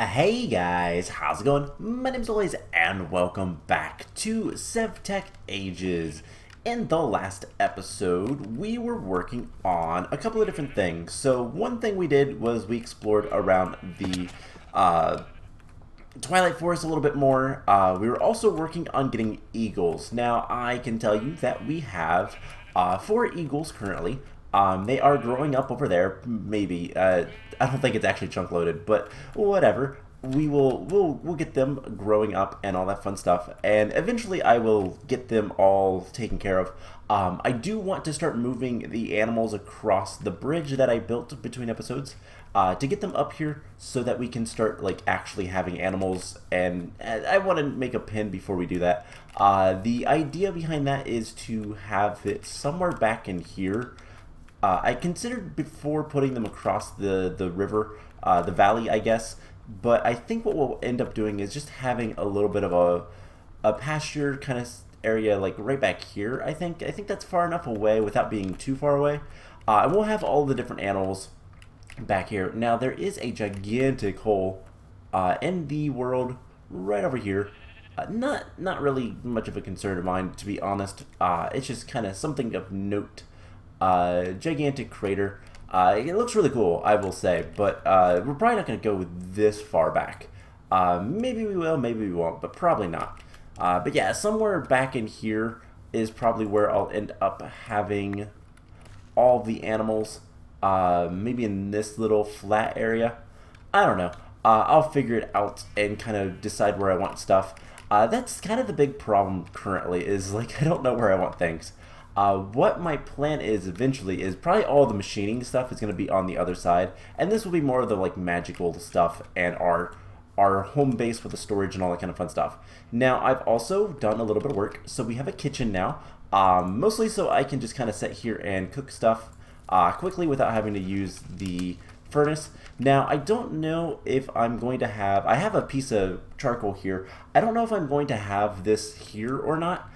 Hey guys, how's it going? My name's Lois and welcome back to SevTech Ages. In the last episode, we were working on a couple of different things. So one thing we did was we explored around the Twilight Forest a little bit more. We were also working on getting eagles. Now I can tell you that we have 4 eagles currently. They are growing up over there. Maybe I don't think it's actually chunk loaded, but whatever. We'll get them growing up and all that fun stuff, and eventually I will get them all taken care of. I do want to start moving the animals across the bridge that I built between episodes to get them up here so that we can start like actually having animals. And I want to make a pen before we do that. The idea behind that is to have it somewhere back in here. I considered before putting them across the river, the valley, I guess. But I think what we'll end up doing is just having a little bit of a pasture kind of area, like right back here. I think that's far enough away without being too far away. And we'll have all the different animals back here. Now there is a gigantic hole in the world right over here. Not really much of a concern of mine, to be honest. It's just kind of something of note. Gigantic crater. It looks really cool, I will say, but we're probably not going to go this far back. Maybe we will, maybe we won't, but probably not. But yeah, somewhere back in here is probably where I'll end up having all the animals. Maybe in this little flat area. I don't know. I'll figure it out and kind of decide where I want stuff. That's kind of the big problem currently, is like I don't know where I want things. What my plan is eventually is probably all the machining stuff is going to be on the other side, and this will be more of the like magical stuff and our home base with the storage and all that kind of fun stuff. Now I've also done a little bit of work, so we have a kitchen now, mostly so I can just kind of sit here and cook stuff quickly without having to use the furnace. Now I don't know if I'm going to have, I have a piece of charcoal here. I don't know if I'm going to have this here or not.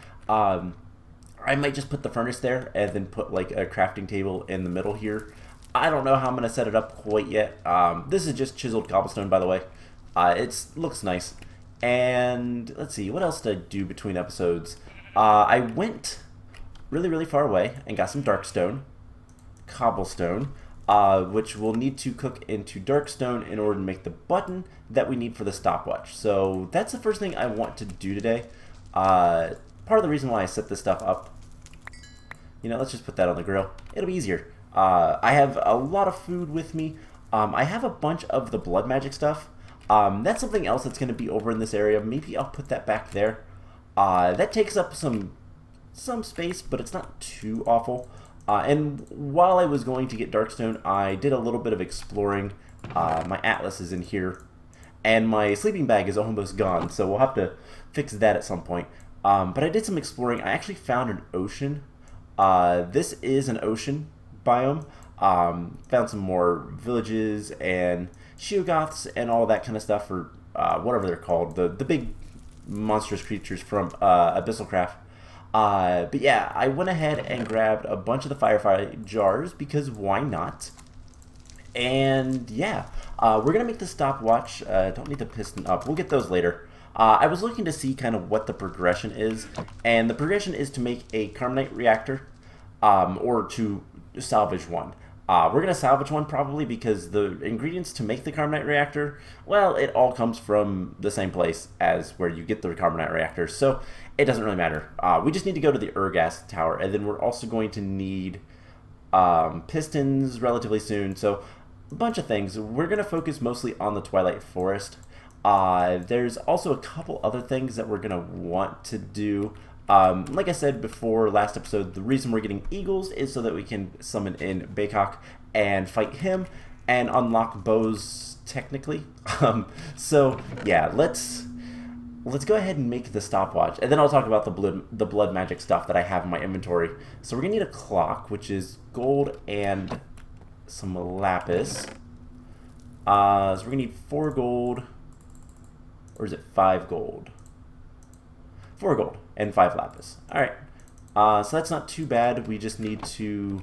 I might just put the furnace there and then put like a crafting table in the middle here. I don't know how I'm going to set it up quite yet. This is just chiseled cobblestone, by the way. It looks nice. And let's see, what else did I do between episodes? I went really far away and got some darkstone, cobblestone, which we'll need to cook into darkstone in order to make the button that we need for the stopwatch. So that's the first thing I want to do today. Part of the reason why I set this stuff up, you know, let's just put that on the grill. It'll be easier. I have a lot of food with me. I have a bunch of the blood magic stuff. That's something else that's going to be over in this area. Maybe I'll put that back there. That takes up some space, but it's not too awful. And while I was going to get darkstone, I did a little bit of exploring. My atlas is in here, and my sleeping bag is almost gone, so we'll have to fix that at some point. But I did some exploring. I actually found an ocean. This is an ocean biome. Found some more villages and Sheogoths and all that kind of stuff, or whatever they're called, the big monstrous creatures from Abyssal Craft. But yeah, I went ahead and grabbed a bunch of the firefly jars because why not? And yeah, we're going to make the stopwatch. Don't need the piston up. We'll get those later. I was looking to see kind of what the progression is, and the progression is to make a carbonite reactor, or to salvage one. We're going to salvage one probably because the ingredients to make the carbonite reactor, well, it all comes from the same place as where you get the carbonite reactor, so it doesn't really matter. We just need to go to the Urgas tower, and then we're also going to need pistons relatively soon, so a bunch of things. We're going to focus mostly on the Twilight Forest. There's also a couple other things that we're going to want to do. Like I said before last episode, the reason we're getting eagles is so that we can summon in Baycock and fight him and unlock bows technically. So yeah, let's go ahead and make the stopwatch, and then I'll talk about the blood magic stuff that I have in my inventory. So we're going to need a clock, which is gold and some lapis. So we're going to need 4 gold. Or is it 5 gold? 4 gold and 5 lapis. Alright. So that's not too bad. We just need to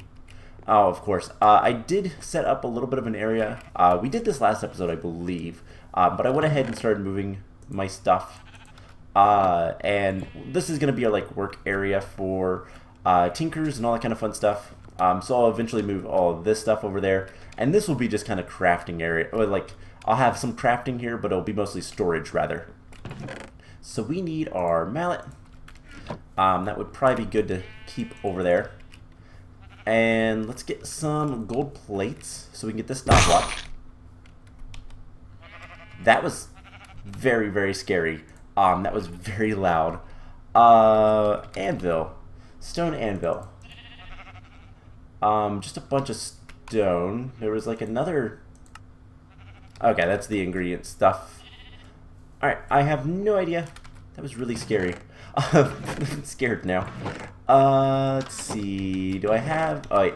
Oh, of course. I did set up a little bit of an area. We did this last episode, I believe. But I went ahead and started moving my stuff. And this is going to be our like work area for tinkers and all that kind of fun stuff. So I'll eventually move all of this stuff over there. And this will be just kind of crafting area. Or like, I'll have some crafting here, but it'll be mostly storage rather. So we need our mallet. That would probably be good to keep over there. And let's get some gold plates so we can get this stopwatch. That was very, very scary. That was very loud. Anvil. Stone anvil. Just a bunch of stone. There was like another... Okay, that's the ingredient stuff. Alright, I have no idea. That was really scary. I'm scared now. Let's see. Do I have... Oh, wait.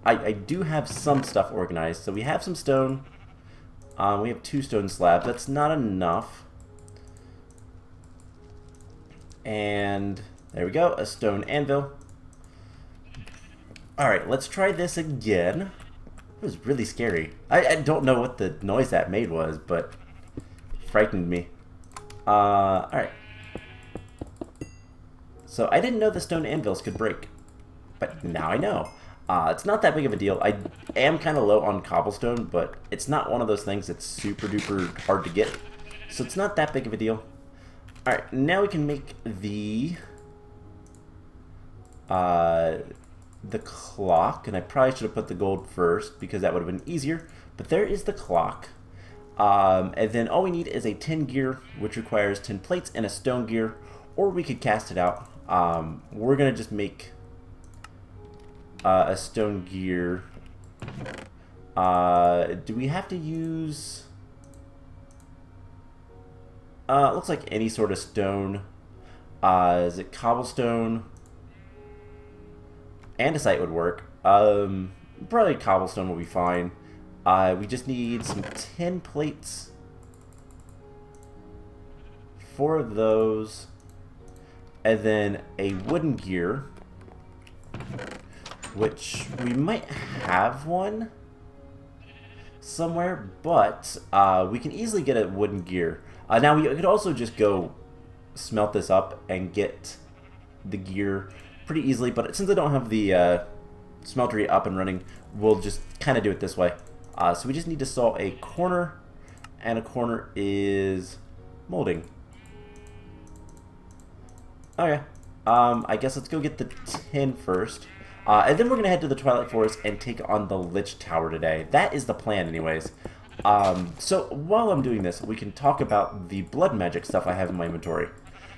I do have some stuff organized. So we have some stone. We have 2 stone slabs. That's not enough. And there we go. A stone anvil. Alright, let's try this again. It was really scary. I don't know what the noise that made was, but it frightened me. Alright. So I didn't know the stone anvils could break, but now I know. It's not that big of a deal. I am kind of low on cobblestone, but it's not one of those things that's super duper hard to get. So it's not that big of a deal. Alright, now we can make the clock, and I probably should have put the gold first because that would have been easier. But there is the clock. And then all we need is a tin gear, which requires 10 plates and a stone gear, or we could cast it out. We're going to just make a stone gear. Do we have to use... looks like any sort of stone. Is it cobblestone? Andesite would work. Probably cobblestone will be fine. We just need some tin plates. 4 of those. And then a wooden gear, which we might have one somewhere, but we can easily get a wooden gear. Now we could also just go smelt this up and get the gear pretty easily, but since I don't have the smeltery up and running, we'll just kind of do it this way. So we just need to saw a corner, and a corner is molding. Okay, I guess let's go get the tin first. And then we're going to head to the Twilight Forest and take on the Lich Tower today. That is the plan anyways. So while I'm doing this, we can talk about the blood magic stuff I have in my inventory.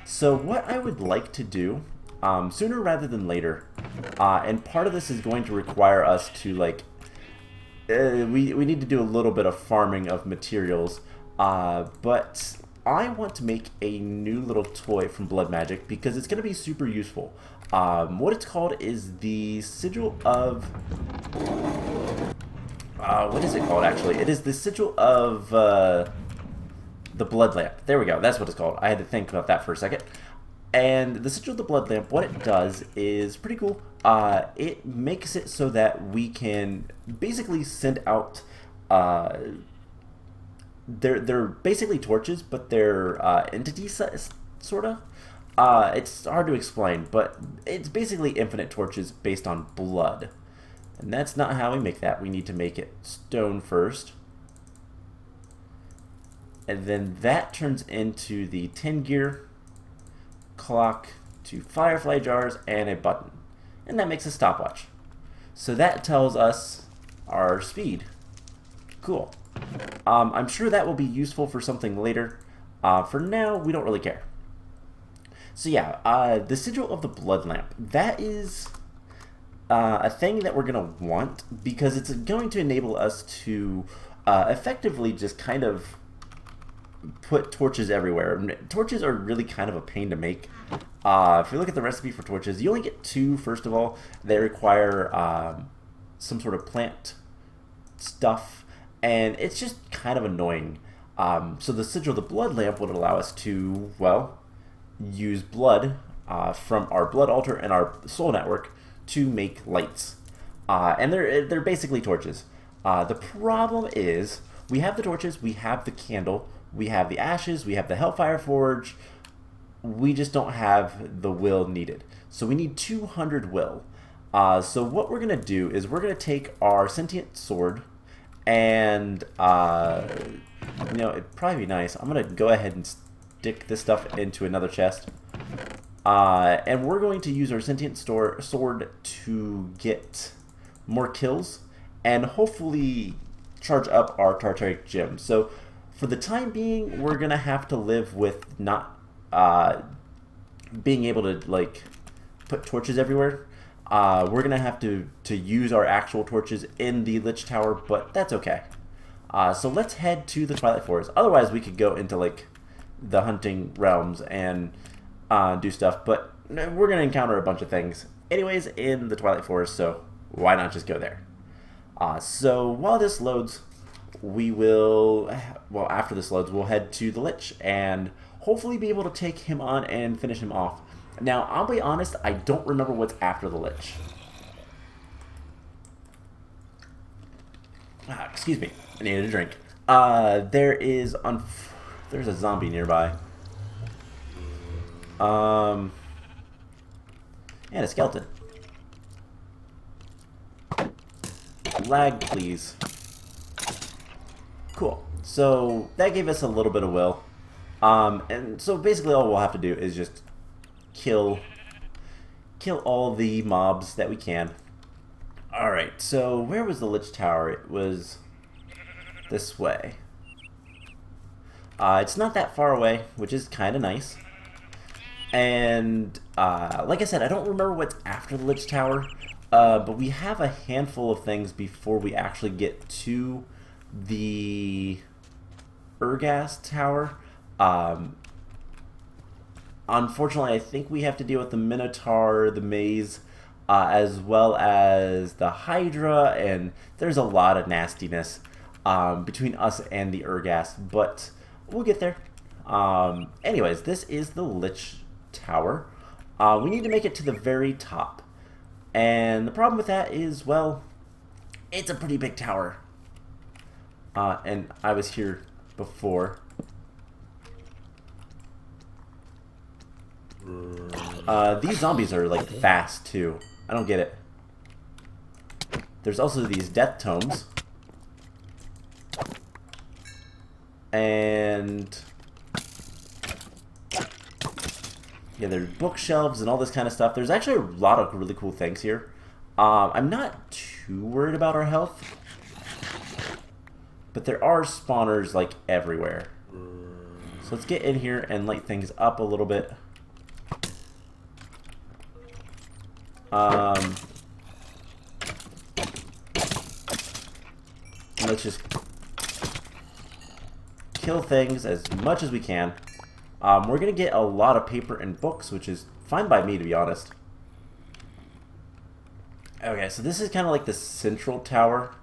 So what I would like to do, sooner rather than later, and part of this is going to require us to like, we need to do a little bit of farming of materials, but I want to make a new little toy from blood magic because it's going to be super useful. What it's called is the Sigil of... what is it called actually? It is the Sigil of the Blood Lamp. There we go, that's what it's called. I had to think about that for a second. And the Sigil of the Blood Lamp, what it does is pretty cool. It makes it so that we can basically send out... They're basically torches, but they're entities, sort of. It's hard to explain, but it's basically infinite torches based on blood. And that's not how we make that. We need to make it stone first. And then that turns into the tin gear, clock, 2 firefly jars, and a button. And that makes a stopwatch. So that tells us our speed. Cool. I'm sure that will be useful for something later. For now, we don't really care. So yeah, the Sigil of the Blood Lamp. That is a thing that we're going to want because it's going to enable us to effectively just kind of put torches everywhere. Torches are really kind of a pain to make. If you look at the recipe for torches, you only get 2, first of all. They require some sort of plant stuff, and it's just kind of annoying. So the Sigil of the Blood Lamp would allow us to, well, use blood from our blood altar and our soul network to make lights. And they're basically torches. The problem is we have the torches, we have the candle, we have the ashes, we have the Hellfire Forge. We just don't have the will needed. So we need 200 will. So what we're going to do is we're going to take our sentient sword and, you know, it'd probably be nice. I'm going to go ahead and stick this stuff into another chest. And we're going to use our sentient sword to get more kills and hopefully charge up our Tartaric gem. So for the time being, we're going to have to live with not being able to like put torches everywhere. We're gonna have to use our actual torches in the Lich Tower, but that's okay. So let's head to the Twilight Forest. Otherwise, we could go into like the hunting realms and do stuff, but we're gonna encounter a bunch of things anyways in the Twilight Forest, so why not just go there? So while this loads, we will, well, after this loads, we'll head to the Lich and hopefully be able to take him on and finish him off. Now, I'll be honest, I don't remember what's after the Lich. Excuse me, I needed a drink. There's a zombie nearby. And a skeleton. Lag, please. Cool. So that gave us a little bit of will. And so basically all we'll have to do is just kill all the mobs that we can. Alright, so where was the Lich Tower? It was this way. It's not that far away, which is kind of nice. And like I said, I don't remember what's after the Lich Tower, but we have a handful of things before we actually get to the Urghast Tower. Unfortunately, I think we have to deal with the Minotaur, the Maze, as well as the Hydra, and there's a lot of nastiness between us and the Urghast, but we'll get there. Anyways, this is the Lich Tower. We need to make it to the very top, and the problem with that is, well, it's a pretty big tower, and I was here before. These zombies are like fast too. I don't get it. There's also these death tomes. And yeah, there's bookshelves and all this kind of stuff. There's actually a lot of really cool things here. I'm not too worried about our health, but there are spawners like everywhere. So let's get in here and light things up a little bit. Let's just kill things as much as we can. We're gonna get a lot of paper and books, which is fine by me, to be honest. Okay, so this is kind of like the central tower.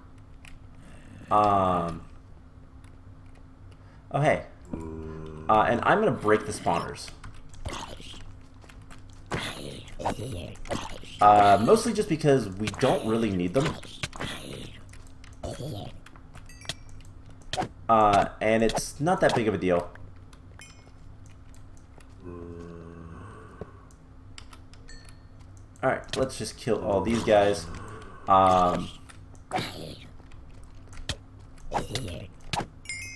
Oh, hey. And I'm gonna break the spawners. Mostly just because we don't really need them. And it's not that big of a deal. Alright, let's just kill all these guys.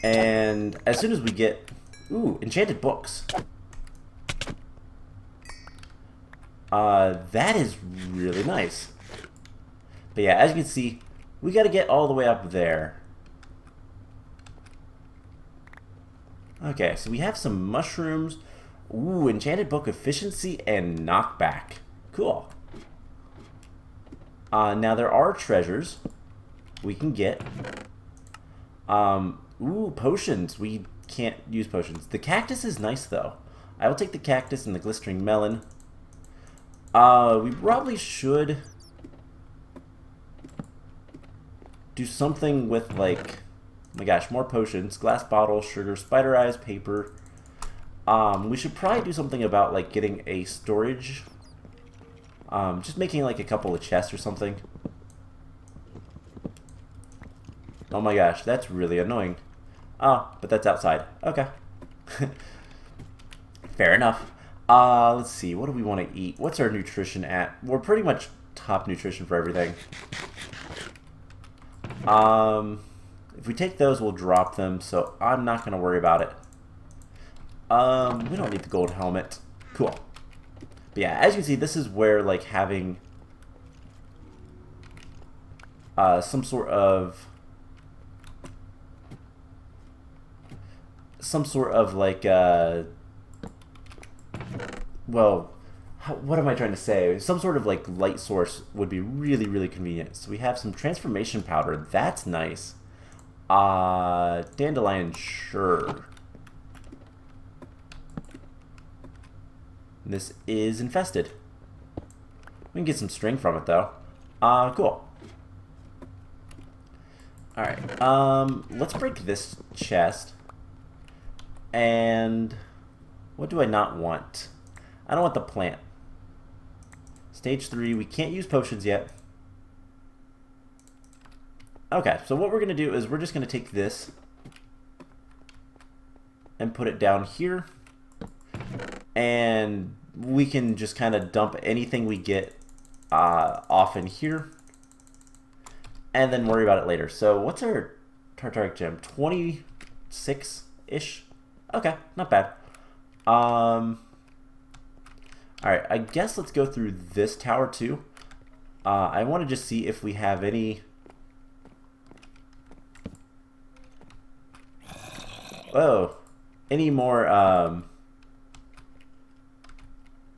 And as soon as we get... Ooh, enchanted books. That is really nice. But yeah, as you can see, we gotta get all the way up there. Okay, so we have some mushrooms. Ooh, enchanted book efficiency and knockback. Cool. Now there are treasures we can get. Ooh, potions. We can't use potions. The cactus is nice though. I will take the cactus and the glistering melon. We probably should do something with, like, oh my gosh, more potions, glass bottle, sugar, spider eyes, paper. We should probably do something about, like, getting a storage, just making, like, a couple of chests or something. Oh my gosh, that's really annoying. Oh, but that's outside. Okay. Fair enough. Let's see. What do we want to eat? What's our nutrition at? We're pretty much top nutrition for everything. If we take those, we'll drop them, so I'm not going to worry about it. We don't need the gold helmet. Cool. But yeah, as you can see, this is where, like, having some sort of like well, what am I trying to say? Some sort of like light source would be really, really convenient. So we have some transformation powder. That's nice. Dandelion, sure. This is infested. We can get some string from it though. Cool. Alright, let's break this chest. And what do I not want? I don't want the plant. Stage 3, we can't use potions yet. Okay, so what we're going to do is we're just going to take this and put it down here. And we can just kind of dump anything we get off in here. And then worry about it later. So what's our Tartaric gem? 26-ish? Okay, not bad. Alright, I guess let's go through this tower too. I want to just see if we have any... Whoa. Any more,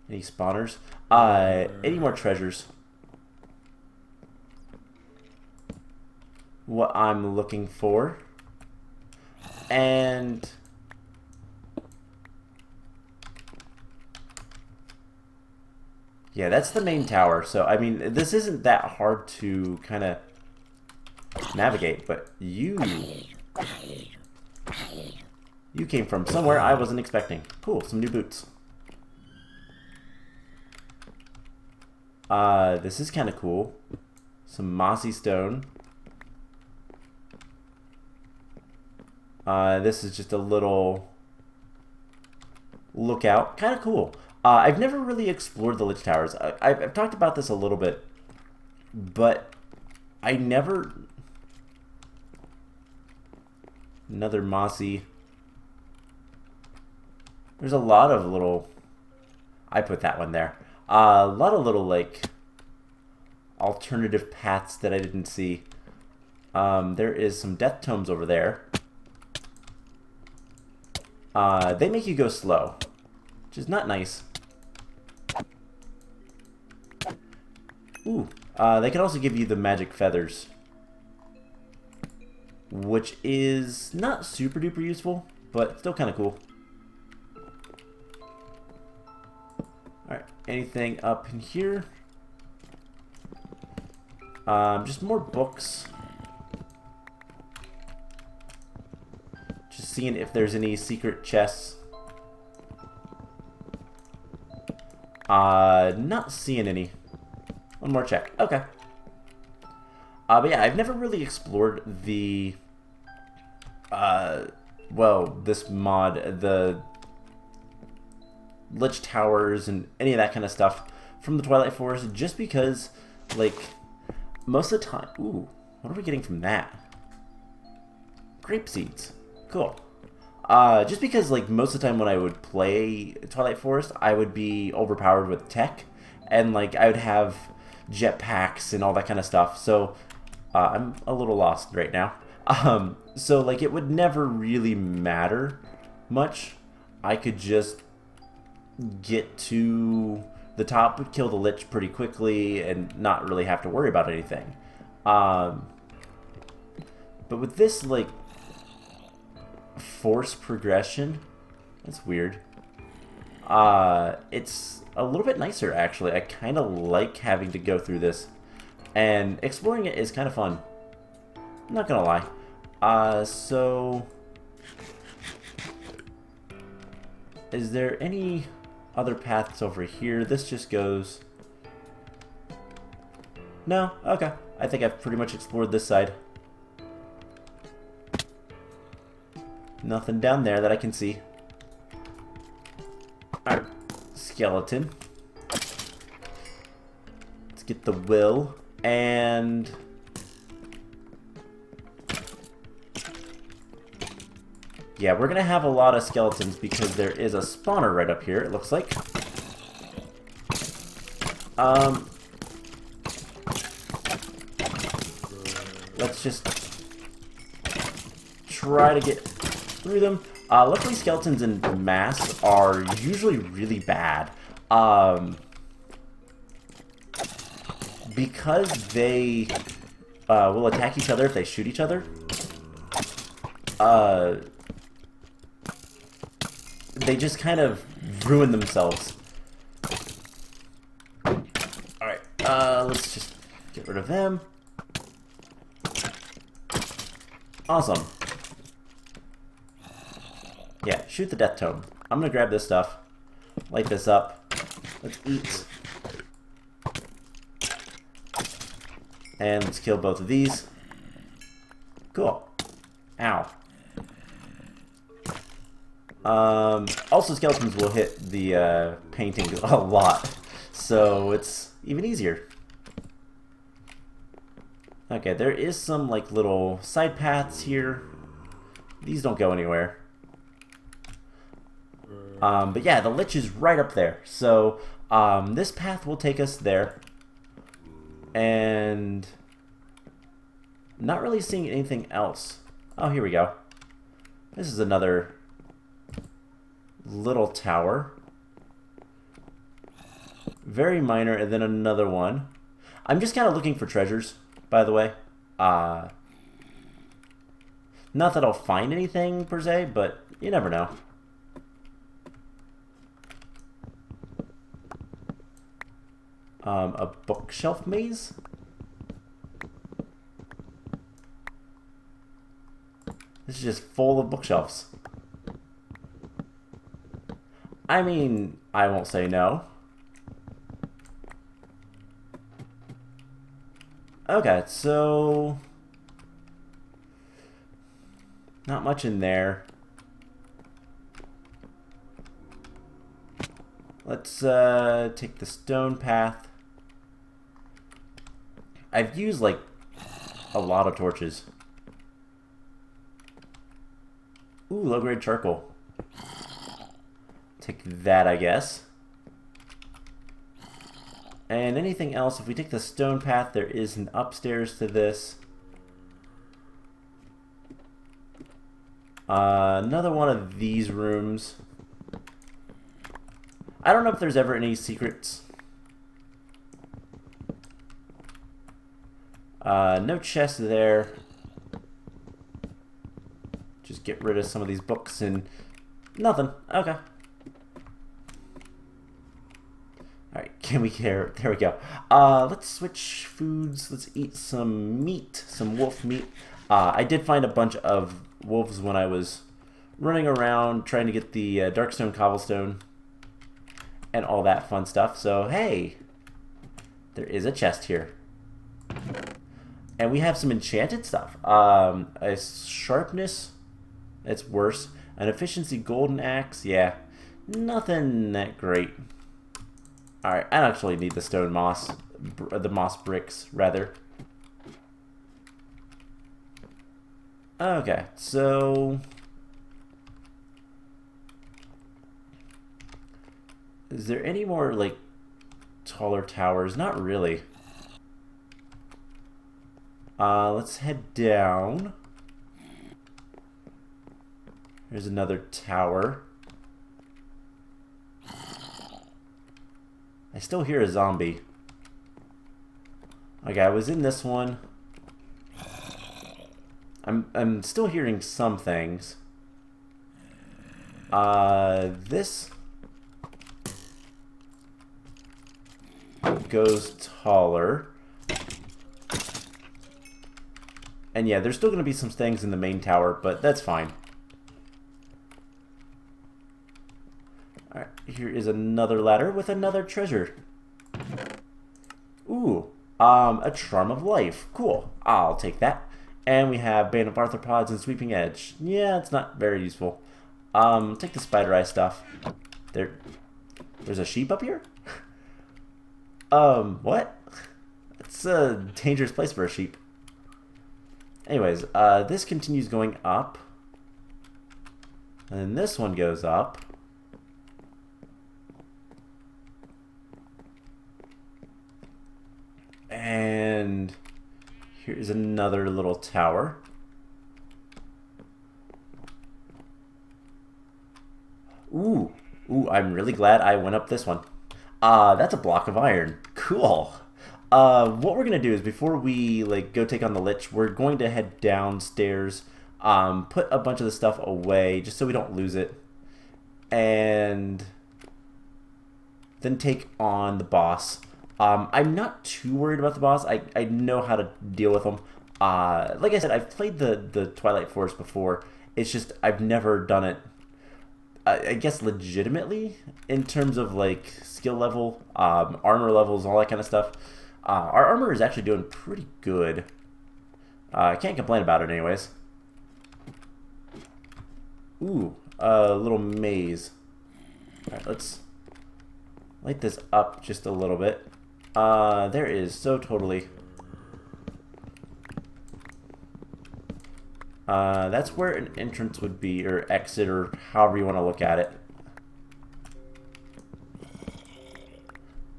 any spawners? Any more treasures? What I'm looking for. And... yeah, that's the main tower. So, I mean, this isn't that hard to kind of navigate, but you came from somewhere I wasn't expecting. Cool, some new boots. This is kind of cool. Some mossy stone. This is just a little lookout. Kind of cool. I've never really explored the Lich Towers. I've talked about this a little bit, but I never... Another mossy... There's a lot of little... I put that one there. A lot of little, like, alternative paths that I didn't see. There is some death tomes over there. They make you go slow, which is not nice. Ooh, they can also give you the magic feathers, which is not super duper useful, but still kind of cool. Alright, anything up in here? Just more books. Just seeing if there's any secret chests. Not seeing any. One more check. Okay. But yeah, I've never really explored the, well, this mod, the Lich Towers and any of that kind of stuff from the Twilight Forest, just because, like, most of the time... Ooh, what are we getting from that? Grape seeds. Cool. Just because, like, most of the time when I would play Twilight Forest, I would be overpowered with tech, and, like, I would have jetpacks and all that kind of stuff, so I'm a little lost right now. So, like, it would never really matter much. I could just get to the top, kill the Lich pretty quickly, and not really have to worry about anything. But with this, like, force progression, that's weird. It's a little bit nicer, actually. I kind of like having to go through this, and exploring it is kind of fun. I'm not gonna lie. So is there any other paths over here? This just goes... No? Okay. I think I've pretty much explored this side. Nothing down there that I can see. Alright, skeleton. Let's get the will, and... yeah, we're gonna have a lot of skeletons because there is a spawner right up here, it looks like. Let's just try to get through them. Luckily, skeletons in mass are usually really bad. Because they will attack each other if they shoot each other. They just kind of ruin themselves. Alright, let's just get rid of them. Awesome. Yeah, shoot the death tome. I'm gonna grab this stuff. Light this up. Let's eat. And let's kill both of these. Cool. Ow. Also, skeletons will hit the painting a lot, so it's even easier. Okay, there is some like little side paths here. These don't go anywhere. But yeah, the Lich is right up there, so this path will take us there. And not really seeing anything else. Oh, here we go. This is another little tower. Very minor, and then another one. I'm just kind of looking for treasures, by the way. Not that I'll find anything, per se, but you never know. A bookshelf maze? This is just full of bookshelves. I mean, I won't say no. Okay, so... not much in there. Let's take the stone path. I've used, like, a lot of torches. Ooh, low-grade charcoal. Take that, I guess. And anything else, if we take the stone path, there is an upstairs to this. Another one of these rooms. I don't know if there's ever any secrets. No chest there. Just get rid of some of these books and nothing. Okay. Alright, can we care? There we go. Let's switch foods. Let's eat some meat, some wolf meat. I did find a bunch of wolves when I was running around trying to get the darkstone cobblestone and all that fun stuff. So, hey, there is a chest here. And we have some enchanted stuff. A sharpness, it's worse. An efficiency golden axe, yeah. Nothing that great. Alright, I actually need the stone moss. The moss bricks, rather. Okay, so... is there any more, like, taller towers? Not really. Let's head down. There's another tower. I still hear a zombie. Okay, I was in this one. I'm still hearing some things. This goes taller. And yeah, there's still going to be some things in the main tower, but that's fine. Alright, here is another ladder with another treasure. Ooh, a charm of life. Cool. I'll take that. And we have Bane of Arthropods and Sweeping Edge. Yeah, it's not very useful. Take the spider eye stuff. There's a sheep up here? What? It's a dangerous place for a sheep. Anyways, this continues going up. And then this one goes up. And here's another little tower. Ooh, I'm really glad I went up this one. That's a block of iron. Cool. What we're gonna do is before we go take on the Lich, we're going to head downstairs, put a bunch of the stuff away just so we don't lose it, and then take on the boss. I'm not too worried about the boss. I know how to deal with them. Like I said, I've played the Twilight Forest before. It's just I've never done it, I guess, legitimately in terms of skill level, armor levels, all that kind of stuff. Our armor is actually doing pretty good. I can't complain about it anyways. Ooh, a little maze. Alright, let's light this up just a little bit. There is so totally... that's where an entrance would be, or exit, or however you want to look at it.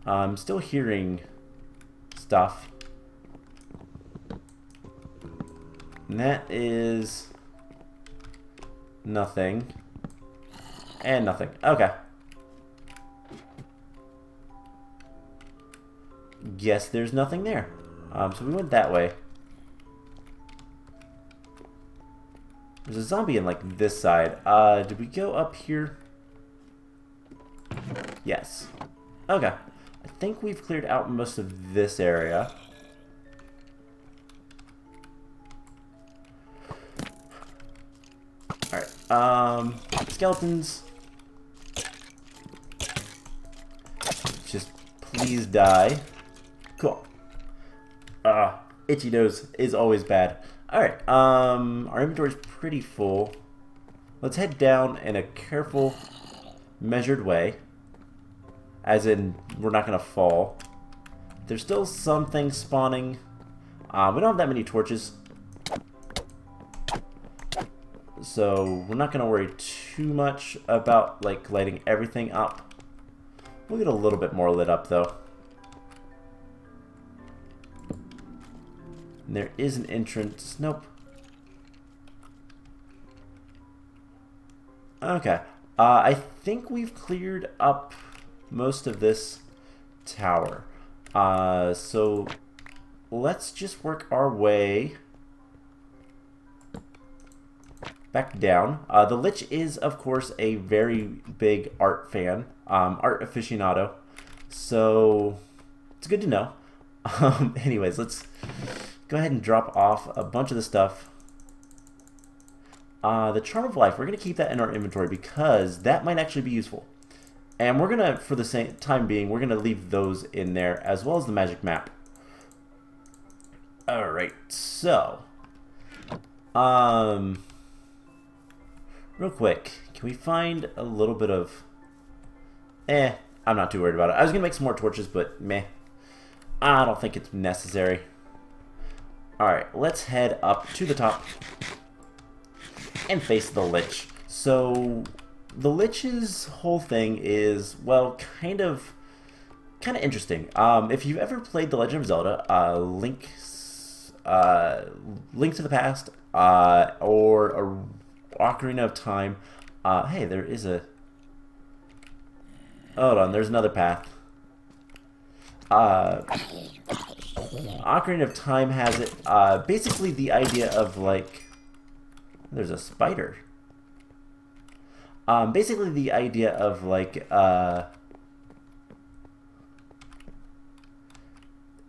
I'm still hearing stuff. And that is nothing. And nothing. Okay. Guess there's nothing there. So we went that way. There's a zombie in this side. Did we go up here? Yes. Okay. I think we've cleared out most of this area. Alright. Skeletons. Just please die. Cool. Itchy nose is always bad. Alright, our inventory's pretty full. Let's head down in a careful, measured way. As in, we're not going to fall. There's still some things spawning. We don't have that many torches. So, we're not going to worry too much about, lighting everything up. We'll get a little bit more lit up, though. And there is an entrance. Nope. Okay. I think we've cleared up most of this tower. So let's just work our way back down. The Lich is, of course, a very big art fan, art aficionado. So it's good to know. Anyways, let's go ahead and drop off a bunch of the stuff. The Charm of Life, we're going to keep that in our inventory because that might actually be useful. And we're going to, for the same time being, we're going to leave those in there as well as the magic map. Alright, so. Real quick, can we find a little bit of... I'm not too worried about it. I was going to make some more torches, but meh. I don't think it's necessary. Alright, let's head up to the top and face the Lich. So, the Lich's whole thing is, well, kind of interesting. If you've ever played The Legend of Zelda, Link to the Past, or Ocarina of Time, hey, there is a... Hold on, there's another path. Ocarina of Time has it. Basically the idea of there's a spider. Basically the idea of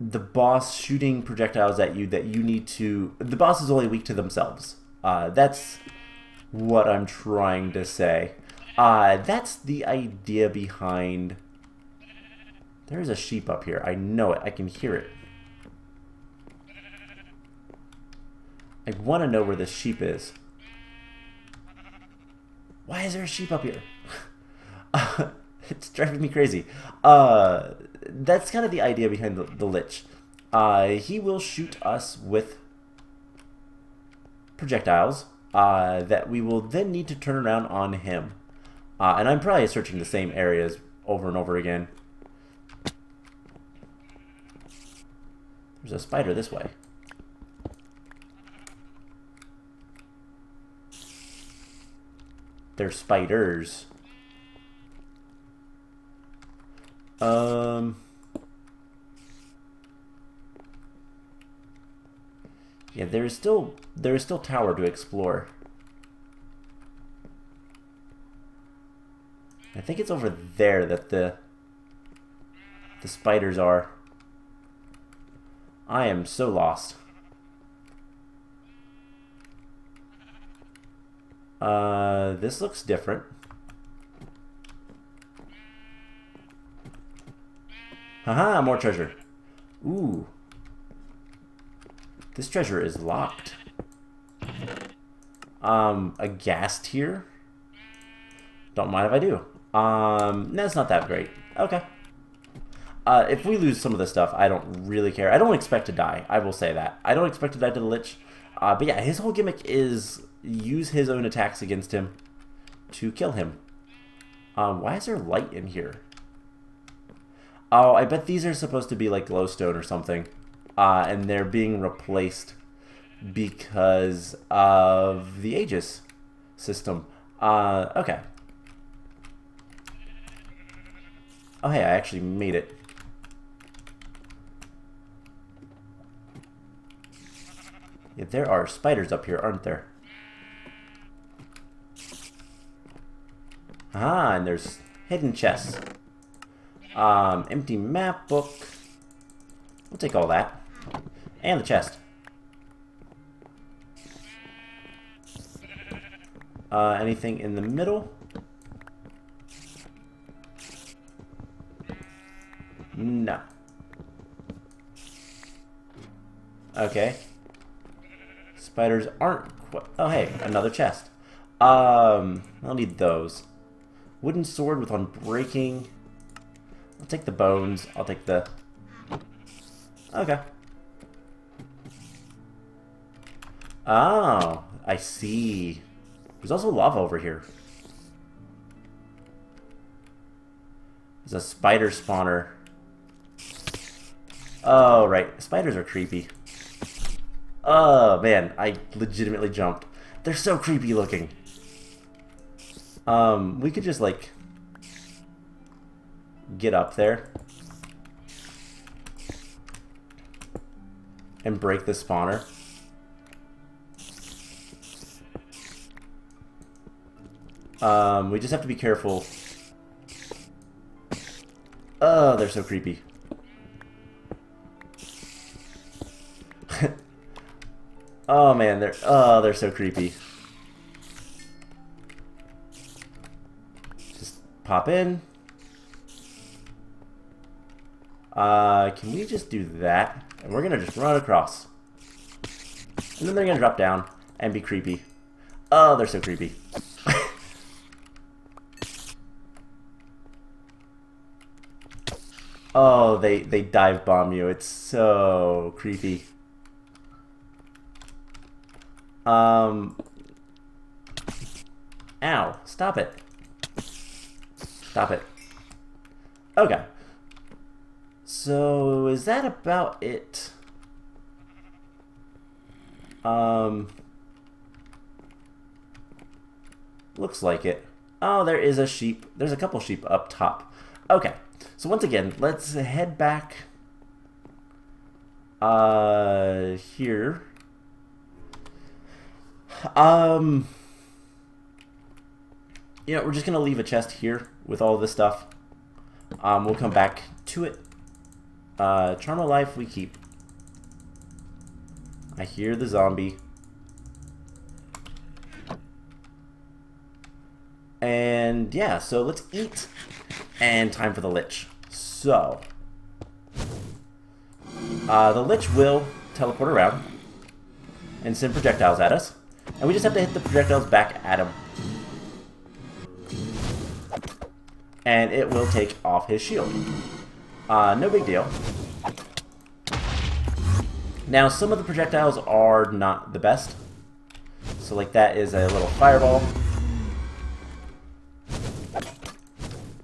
the boss shooting projectiles at you that you need to... The boss is only weak to themselves. That's what I'm trying to say. That's the idea behind... There's a sheep up here. I know it. I can hear it. I want to know where this sheep is. Why is there a sheep up here? It's driving me crazy. That's kind of the idea behind the Lich. He will shoot us with projectiles that we will then need to turn around on him. And I'm probably searching the same areas over and over again. There's a spider this way. They're spiders. Yeah, there is still tower to explore. I think it's over there that the spiders are. I am so lost. This looks different. Haha, more treasure. Ooh. This treasure is locked. A gas tier? Don't mind if I do. That's not that great. Okay. If we lose some of this stuff, I don't really care. I don't expect to die. I will say that. I don't expect to die to the Lich. But yeah, his whole gimmick is use his own attacks against him to kill him. Why is there light in here? Oh, I bet these are supposed to be like glowstone or something. And they're being replaced because of the Aegis system. Okay. Oh, hey, I actually made it. Yeah, there are spiders up here, aren't there? Ah, and there's hidden chests. Empty map book. We'll take all that. And the chest. Anything in the middle? No. Okay. Spiders aren't quite... Oh, hey, another chest. I'll need those. Wooden sword with unbreaking. I'll take the bones. I'll take the... Okay. Oh, I see. There's also lava over here. There's a spider spawner. Oh, right. Spiders are creepy. Oh, man. I legitimately jumped. They're so creepy looking. We could just, like, get up there and break the spawner. We just have to be careful. Oh, they're so creepy. Oh man, they're so creepy. Just pop in. Can we just do that? And we're gonna just run across. And then they're gonna drop down and be creepy. Oh, they're so creepy. Oh, they dive bomb you. It's so creepy. Ow. Stop it. Stop it. Okay. So, is that about it? Looks like it. Oh, there is a sheep. There's a couple sheep up top. Okay. So once again, let's head back here. You know, we're just gonna leave a chest here with all this stuff. We'll come back to it. Charm of life we keep. I hear the zombie. And yeah, so let's eat. And time for the Lich. So, the Lich will teleport around. and send projectiles at us. And we just have to hit the projectiles back at him. And it will take off his shield. No big deal. Now, some of the projectiles are not the best. So, like, that is a little fireball.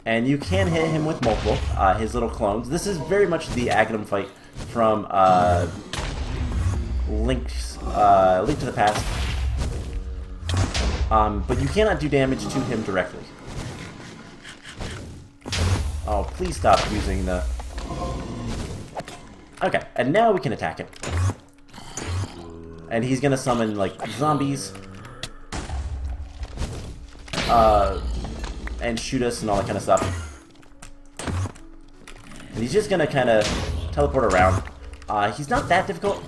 And you can hit him with multiple, his little clones. This is very much the Aghanim fight from Link to the Past. But you cannot do damage to him directly. Oh, please stop using the... Okay, and now we can attack him. And he's gonna summon, like, zombies. And shoot us and all that kind of stuff. And he's just gonna kind of teleport around. He's not that difficult.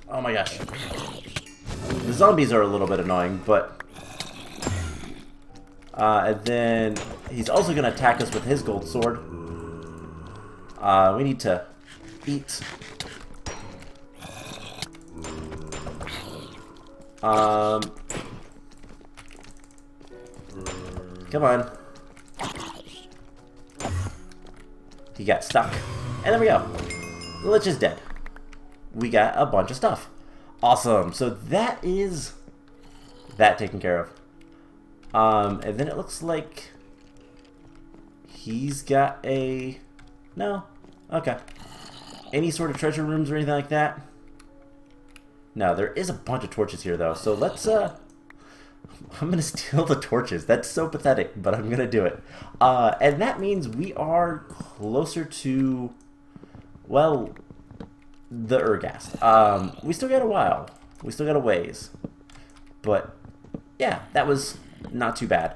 Oh my gosh. The zombies are a little bit annoying, but... and then he's also gonna attack us with his gold sword. We need to eat. Come on. He got stuck. And there we go. The Lich is dead. We got a bunch of stuff. Awesome. So that is that taken care of. And then it looks like he's got a... No? Okay. Any sort of treasure rooms or anything like that? No, there is a bunch of torches here, though. So let's, I'm going to steal the torches. That's so pathetic, but I'm going to do it. And that means we are closer to, well, the Urghast. We still got a while. We still got a ways. But, yeah, that was not too bad.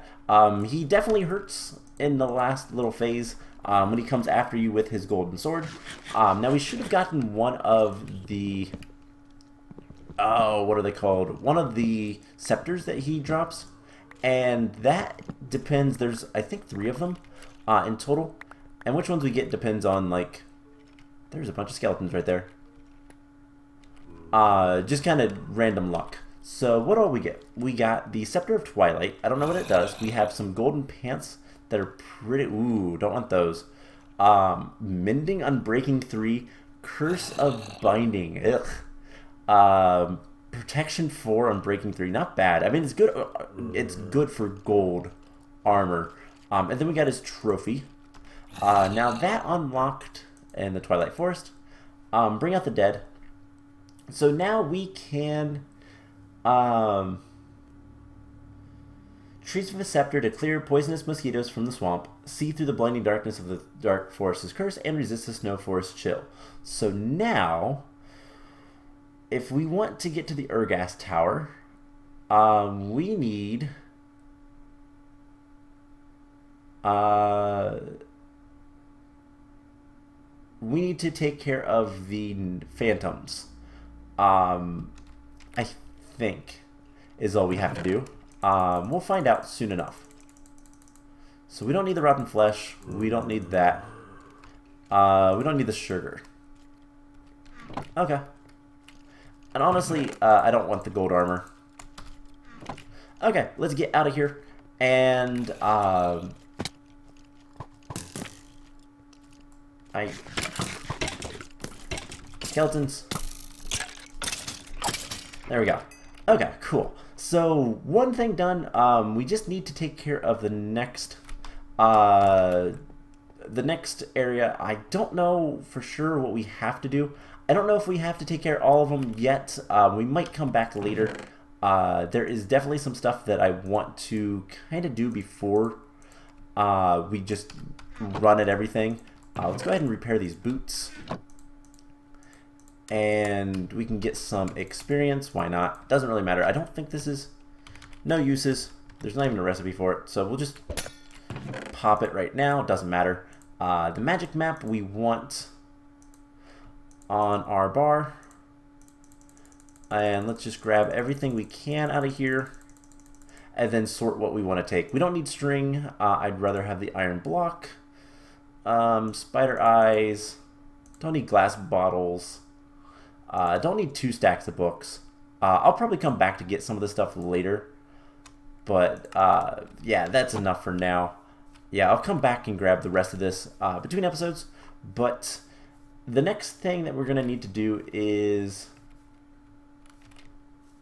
He definitely hurts in the last little phase when he comes after you with his golden sword. Now, we should have gotten one of the... Oh, what are they called? One of the scepters that he drops. And that depends. There's, I think, 3 of them in total. And which ones we get depends on, like... There's a bunch of skeletons right there. Just kind of random luck. So what all we get? We got the Scepter of Twilight. I don't know what it does. We have some golden pants that are pretty... Ooh, don't want those. Mending Unbreaking 3. Curse of Binding. Ugh. Protection 4 on Breaking 3, not bad. I mean, it's good. It's good for gold armor. And then we got his trophy. Now that unlocked in the Twilight Forest. Bring out the dead. So now we can treats with a scepter to clear poisonous mosquitoes from the swamp, see through the blinding darkness of the dark forest's curse, and resist the snow forest chill. So now, if we want to get to the Urghast Tower, we need to take care of the phantoms. I think is all we have to do. We'll find out soon enough. So we don't need the rotten flesh. We don't need that. We don't need the sugar. Okay. And honestly, I don't want the gold armor. Okay, let's get out of here. And, skeletons. There we go. Okay, cool. So, one thing done. We just need to take care of the next area. I don't know for sure what we have to do. I don't know if we have to take care of all of them yet. We might come back later. There is definitely some stuff that I want to kind of do before we just run at everything. Let's go ahead and repair these boots. And we can get some experience. Why not? Doesn't really matter. I don't think this is... No uses. There's not even a recipe for it. So we'll just pop it right now. Doesn't matter. The magic map we want on our bar. And let's just grab everything we can out of here. And then sort what we want to take. We don't need string. I'd rather have the iron block. Spider eyes. Don't need glass bottles. Don't need 2 stacks of books. I'll probably come back to get some of this stuff later. But, yeah, that's enough for now. Yeah, I'll come back and grab the rest of this between episodes. But the next thing that we're going to need to do is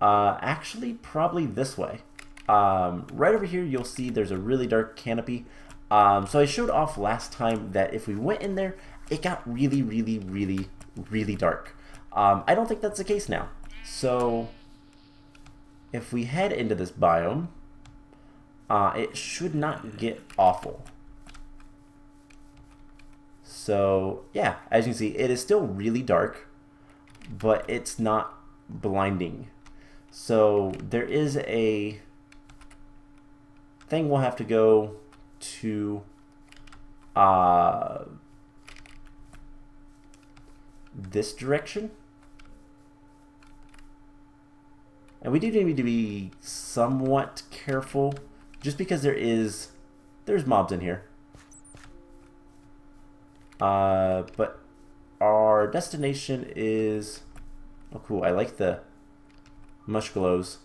actually probably this way. Right over here, you'll see there's a really dark canopy. So I showed off last time that if we went in there, it got really, really, really, really dark. I don't think that's the case now. So if we head into this biome, it should not get awful. So yeah, as you can see, it is still really dark, but it's not blinding. So there is a thing we'll have to go to this direction. And we do need to be somewhat careful just because there's mobs in here. But our destination is, oh cool, I like the mush glows.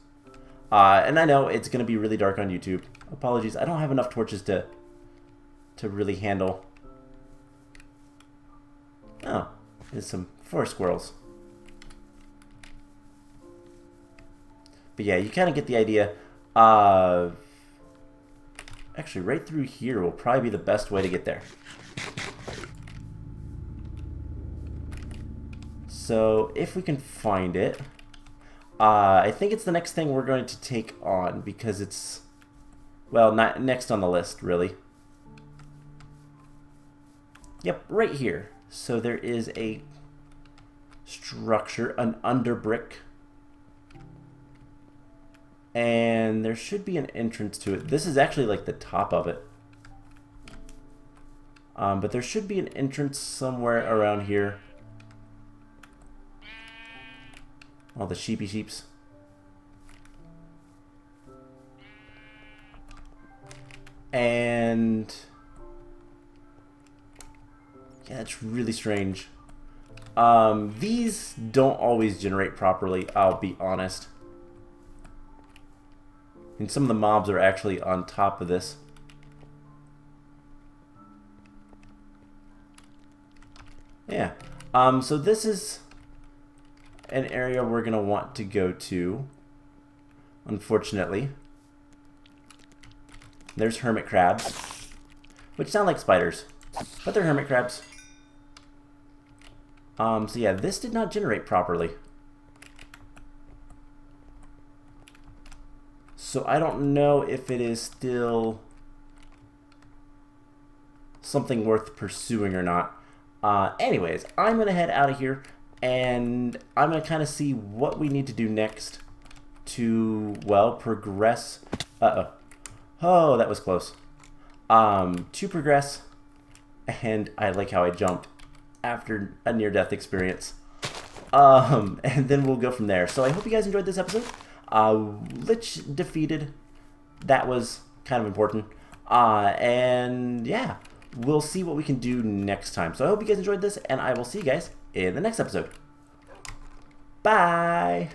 And I know it's going to be really dark on YouTube. Apologies, I don't have enough torches to really handle. Oh, there's some forest squirrels. But yeah, you kind of get the idea. Actually, right through here will probably be the best way to get there. So, if we can find it, I think it's the next thing we're going to take on because it's, well, not next on the list, really. Yep, right here. So there is a structure, an underbrick. And there should be an entrance to it. This is actually like the top of it. But there should be an entrance somewhere around here. All the sheeps. And yeah, it's really strange. These don't always generate properly, I'll be honest. And some of the mobs are actually on top of this. Yeah. So this is an area we're going to want to go to, unfortunately. There's hermit crabs, which sound like spiders, but they're hermit crabs. So yeah, this did not generate properly. So I don't know if it is still something worth pursuing or not. Anyways, I'm going to head out of here, and I'm going to kind of see what we need to do next to, well, progress. Oh, that was close. To progress, and I like how I jumped after a near-death experience. And then we'll go from there. So I hope you guys enjoyed this episode. Lich defeated. That was kind of important. And yeah, we'll see what we can do next time. So I hope you guys enjoyed this, and I will see you guys in the next episode. Bye!